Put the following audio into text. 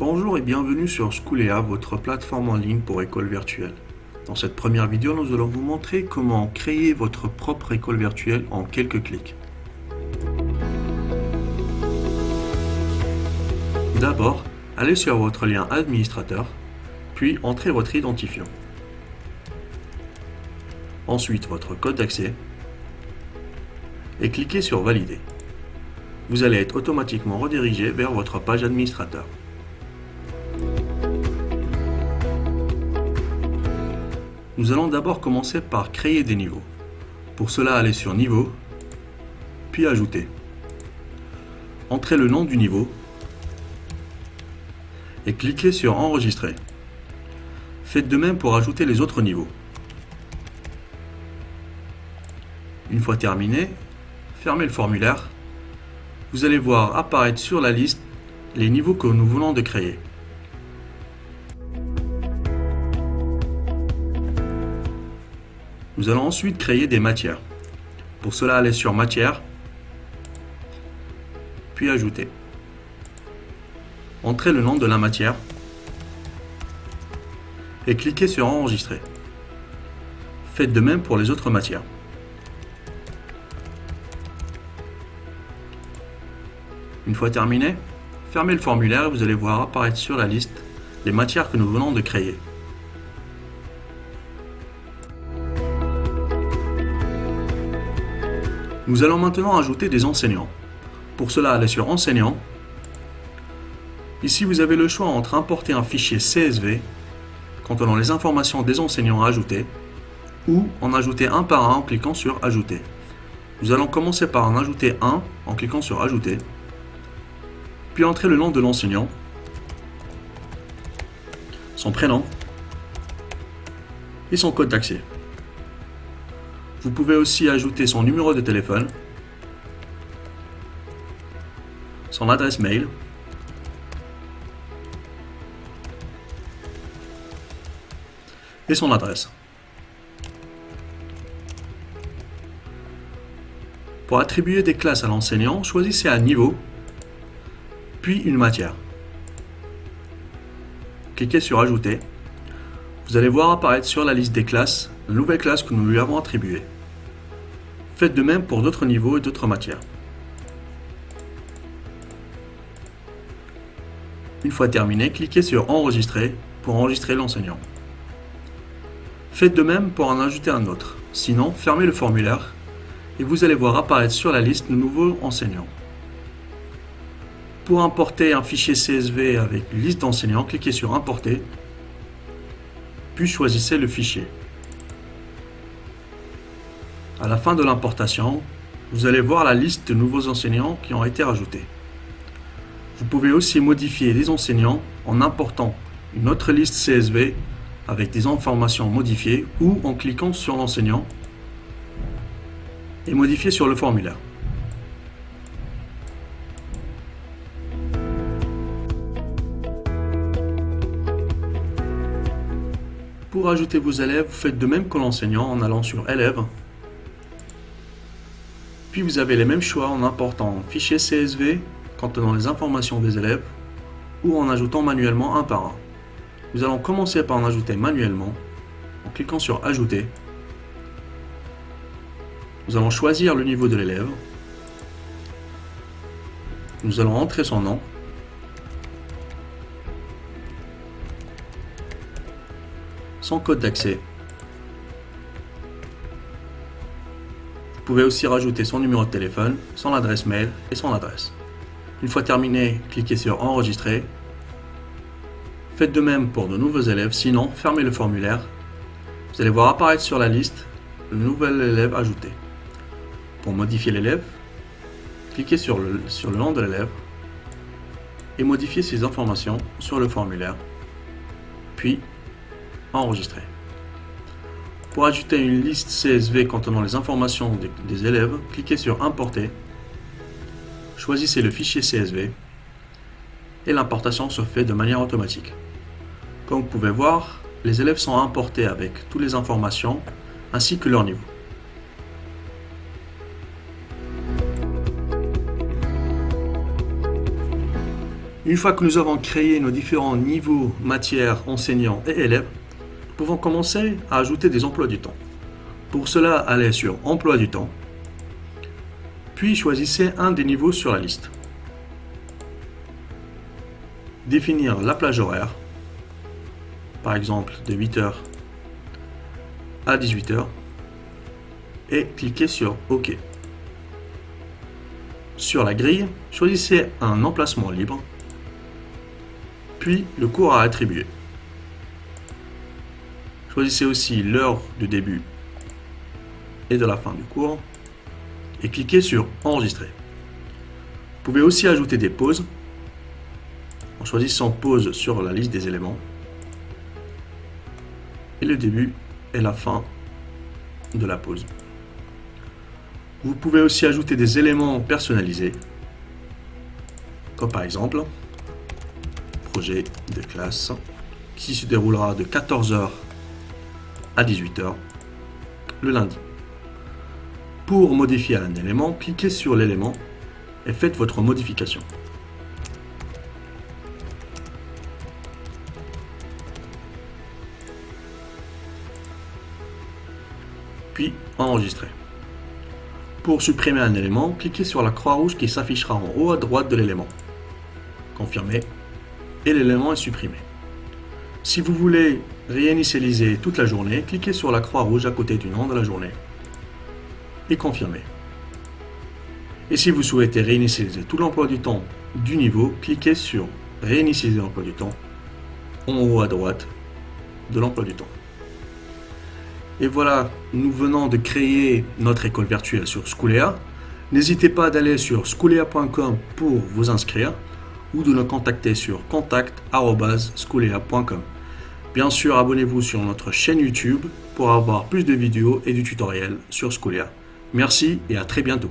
Bonjour et bienvenue sur Schooléa, votre plateforme en ligne pour école virtuelle. Dans cette première vidéo, nous allons vous montrer comment créer votre propre école virtuelle en quelques clics. D'abord, allez sur votre lien administrateur, puis entrez votre identifiant. Ensuite, votre code d'accès et cliquez sur Valider. Vous allez être automatiquement redirigé vers votre page administrateur. Nous allons d'abord commencer par créer des niveaux. Pour cela, allez sur Niveau, puis Ajouter. Entrez le nom du niveau et cliquez sur Enregistrer. Faites de même pour ajouter les autres niveaux. Une fois terminé, fermez le formulaire. Vous allez voir apparaître sur la liste les niveaux que nous venons de créer. Nous allons ensuite créer des matières. Pour cela, allez sur Matière, puis Ajouter. Entrez le nom de la matière et cliquez sur Enregistrer. Faites de même pour les autres matières. Une fois terminé, fermez le formulaire et vous allez voir apparaître sur la liste les matières que nous venons de créer. Nous allons maintenant ajouter des enseignants. Pour cela, allez sur Enseignants. Ici, vous avez le choix entre importer un fichier CSV contenant les informations des enseignants à ajouter ou en ajouter un par un en cliquant sur Ajouter. Nous allons commencer par en ajouter un en cliquant sur Ajouter, puis entrer le nom de l'enseignant, son prénom et son code d'accès. Vous pouvez aussi ajouter son numéro de téléphone, son adresse mail, et son adresse. Pour attribuer des classes à l'enseignant, choisissez un niveau, puis une matière. Cliquez sur Ajouter. Vous allez voir apparaître sur la liste des classes la nouvelle classe que nous lui avons attribuée. Faites de même pour d'autres niveaux et d'autres matières. Une fois terminé, cliquez sur Enregistrer pour enregistrer l'enseignant. Faites de même pour en ajouter un autre. Sinon, fermez le formulaire et vous allez voir apparaître sur la liste le nouveau enseignant. Pour importer un fichier CSV avec une liste d'enseignants, cliquez sur Importer, puis choisissez le fichier. À la fin de l'importation, vous allez voir la liste de nouveaux enseignants qui ont été rajoutés. Vous pouvez aussi modifier les enseignants en important une autre liste CSV avec des informations modifiées ou en cliquant sur l'enseignant et modifier sur le formulaire. Pour ajouter vos élèves, vous faites de même que l'enseignant en allant sur Élèves. Puis vous avez les mêmes choix en important un fichier CSV contenant les informations des élèves ou en ajoutant manuellement un par un. Nous allons commencer par en ajouter manuellement en cliquant sur Ajouter. Nous allons choisir le niveau de l'élève. Nous allons entrer son nom. Son code d'accès. Vous pouvez aussi rajouter son numéro de téléphone, son adresse mail et son adresse. Une fois terminé, cliquez sur Enregistrer. Faites de même pour de nouveaux élèves, sinon fermez le formulaire. Vous allez voir apparaître sur la liste le nouvel élève ajouté. Pour modifier l'élève, cliquez sur le nom de l'élève et modifiez ses informations sur le formulaire, puis Enregistrer. Pour ajouter une liste CSV contenant les informations des élèves, cliquez sur Importer, choisissez le fichier CSV et l'importation se fait de manière automatique. Comme vous pouvez voir, les élèves sont importés avec toutes les informations ainsi que leur niveau. Une fois que nous avons créé nos différents niveaux, matières, enseignants et élèves, nous pouvons commencer à ajouter des emplois du temps. Pour cela, allez sur Emploi du temps, puis choisissez un des niveaux sur la liste. Définir la plage horaire, par exemple de 8h à 18h, et cliquez sur OK. Sur la grille, choisissez un emplacement libre, puis le cours à attribuer. Choisissez aussi l'heure de début et de la fin du cours et cliquez sur Enregistrer. Vous pouvez aussi ajouter des pauses en choisissant Pause sur la liste des éléments et le début et la fin de la pause. Vous pouvez aussi ajouter des éléments personnalisés, comme par exemple projet de classe qui se déroulera de 14h à 18h le lundi. Pour modifier un élément, cliquez sur l'élément et faites votre modification. Puis enregistrer. Pour supprimer un élément, cliquez sur la croix rouge qui s'affichera en haut à droite de l'élément. Confirmez et l'élément est supprimé. Si vous voulez réinitialiser toute la journée, cliquez sur la croix rouge à côté du nom de la journée et confirmez. Et si vous souhaitez réinitialiser tout l'emploi du temps du niveau, cliquez sur Réinitialiser l'emploi du temps en haut à droite de l'emploi du temps. Et voilà, nous venons de créer notre école virtuelle sur Schoolea. N'hésitez pas d'aller sur schoolea.com pour vous inscrire ou de nous contacter sur contact@schoolea.com. Bien sûr, abonnez-vous sur notre chaîne YouTube pour avoir plus de vidéos et de tutoriels sur Schoolea. Merci et à très bientôt.